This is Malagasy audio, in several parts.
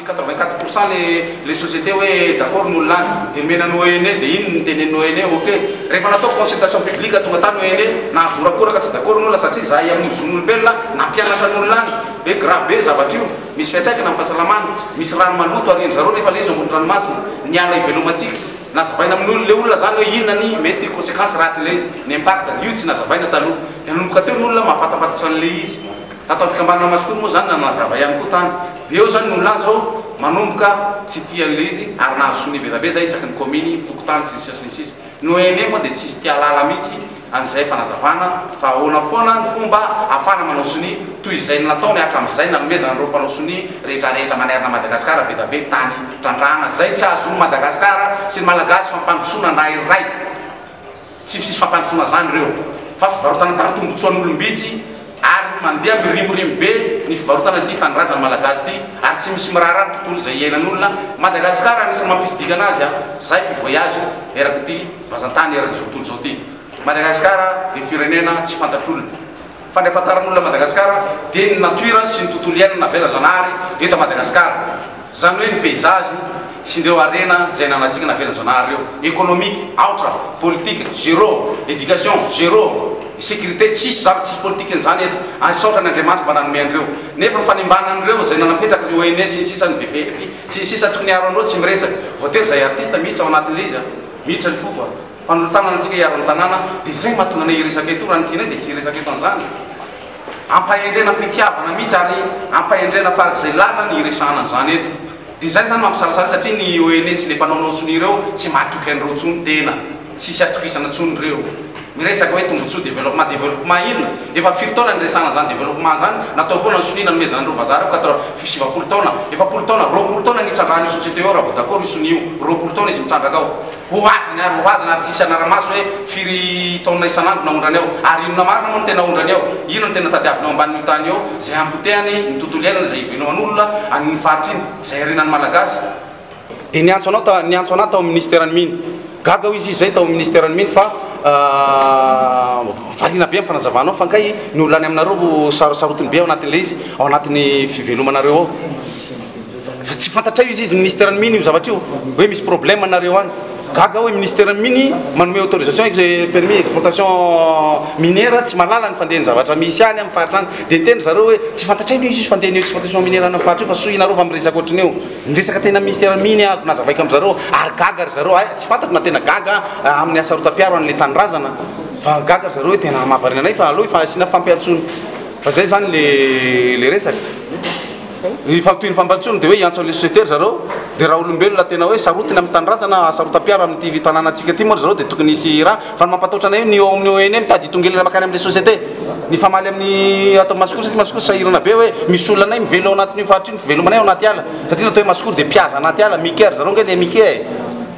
84% les sociétés d'accord nous l'an et maintenant nous est de in nous est ok refana to consultation publique to ngata nous est na sura kura ka d'accord nous la sati za ya muzunul bella na pianatra nous l'an be grave zavatio misfetaka na fasalaman misran maluto arin zaro refa lezo mundran mas nyala ivelumatik na sabaina mnul le ulla zano yina ni meti conséquence ratsy les n'impact yuts na sabaina talu ya nukateu nulla mafata patsan leis atao fikambana masikoly moa zany nanazava ihany koa tany eo zany nolona zao manomboka tsy tia an'le izy ary nahazo sony be zay isaky ny commune fokotany sisy no ene moa dia tsisy tia lala mihitsy an'izay fanazavana fa ahoana foana ny fomba ahafana manao sony toy izay nataony hatramin'izay nanomezana reo mpanao sony rehetrarehetra manerina Madagasikara be da be tany trandrahana zay tsy azo Madagasikara sy ny malagasy fampandrosoana ndairay tsy sisy fampandrosoana zany reo fa fivarotana tany tombotsoan'olombitsy ary mandeha mirimorimy be ny fivarotana ty tanindrazana malagasy ty ary tsy misy mirahara ny tontolo izay iainan'olona Madagasikara anisany mampisidika anazy zay mpivoyage eraky ty vazantany eraky zao tontolo zao ty Madagasikara dia firenena tsy fantatr'olona fa ny afantaran'olona Madagasikara dia ny nature sy ny tontolo iainana vela zanahary eto Madagasikara zany hoe ny paysage sy ndreo arena zay nanatsika na vela zanahary reo économique aotra politique zéro éducation zéro sécurité tsisy zava-tsisy politique n'izany eto ansaotra n'Andriamanitra mba nanome andreo nefa ny fanimbanan'ireo zay nanapetraka ny ONS sy sisa ny VVF sy sisa tokony hiaro andreo tsy miresaky voatery zay artiste miditra ao anatin'le izy miditra ny foko fanolotanana antsika hiaro ny tanàna dia zay mahatonga na iresaka eto raha ny tiana dia tsy iresaka eto an'izany ampahendrena mpitiavana mihitsy ary ampahendrena faraky zay lala ny iresana an'izany eto dia zay zany mampisalasala satria ny ONS le mpanaonao sony ireo tsy mahatoky an'ireo tsony tena tsisy atokisana tsony reo miresaka hoe tombotsoa développement inona efa firy taona nyresana zany développement zany natao foana ny sonina nomezana andreo vazara 70 taona efapolo taona roapolo taona nitrandrahan'ny société eo raha vao d'accord isonio roapolo taona izy mitrandraka ao hoazany ary tsisy anaramaso hoe firy taona isan'andro naondrany ao ary inona marina moa no tena ondrany ao ino no tena tadiavinao ambanin'io tany eo zay ampotehany ny tontolo iainana zay iveloman'olona amin'ny faritra iny zay arenan'ny malagasy dia niantso anao tao amin'ny ministère ny miny gaga ho izy zay tao amin'ny ministère ny miny fa valina be amin'ny fanazavanao fa nkay ny olany aminareo sarotiny be ao anatin'le izy ao anatin'ny fivelomanareo ao fa tsy fantatra io izy ministère ny miny io zavatra io hoe misy problème anareo any gaga hoe ministère ny miny manome autorisation permis exploitation minière tsy malala ny fandehany zavatra misy any amin'ny faritra any dia nitendry zareo hoe tsy fantatra ino izy fandehany exploitation minière any amin'ny faritra io fa sohinareo fa miresaka ohatrany eo niresaka tena ministère miny ako nazavaika amin'zareo ary gaga ry zareo tsy fantako na tena gaga amin'ny asarotam-piaro an'le tanindrazana fa gaga ry zareo hoe tena mahavarina anay fa aloha fa asina fampiantsony fa zay zany le resaka fampitohy ny fampantsony dia hoe iantso an'le société zareo dia raha olombelona tena hoe sarotiny amin'ny tanindrazana asarotam-piaro amin'ity tanànatsika ty moa zareo dia tokony nisy raha fa ny mampatahotra anay ny ao amin'ny ONM mitady hitongelana makany amin'le société ny famaly amin'ny atao masikory satria masikory sahirana be hoe misy olona anay mivelo ao anatin'io faritra iny fivelomanay ao anaty ala satria natao hoe masikory dia mpiaza anaty ala miker zareo nge le mike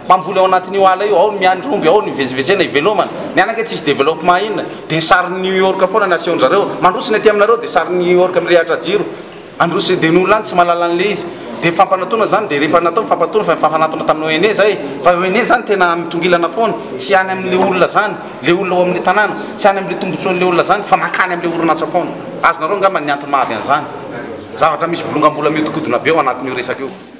mpamboly ao anatin'io ala io ao ny miandromby ao ny vezivezena ivelomana ny anake tsisy développement inona dia sary New York foana ny aseony zareo mandrosiny aty aminareo dia sary New York mirehatra jiro androsy dia n'olona any tsy malala an'le izy dia fampanatona zany dia rehefa natao fampatona fa fanatona tamin'ny ONE zay fa ONE zany tena mitongilana foana tsy any amin'le olona zany le olona ao amin'le tanàna tsy any amin'le tombotsoan'le olona zany fa makany amin'le orinasa foana azonareo ngamba ny antony mahavy an'izany zavatra misy bolongambola miodikodina be ao anatin'io resaka io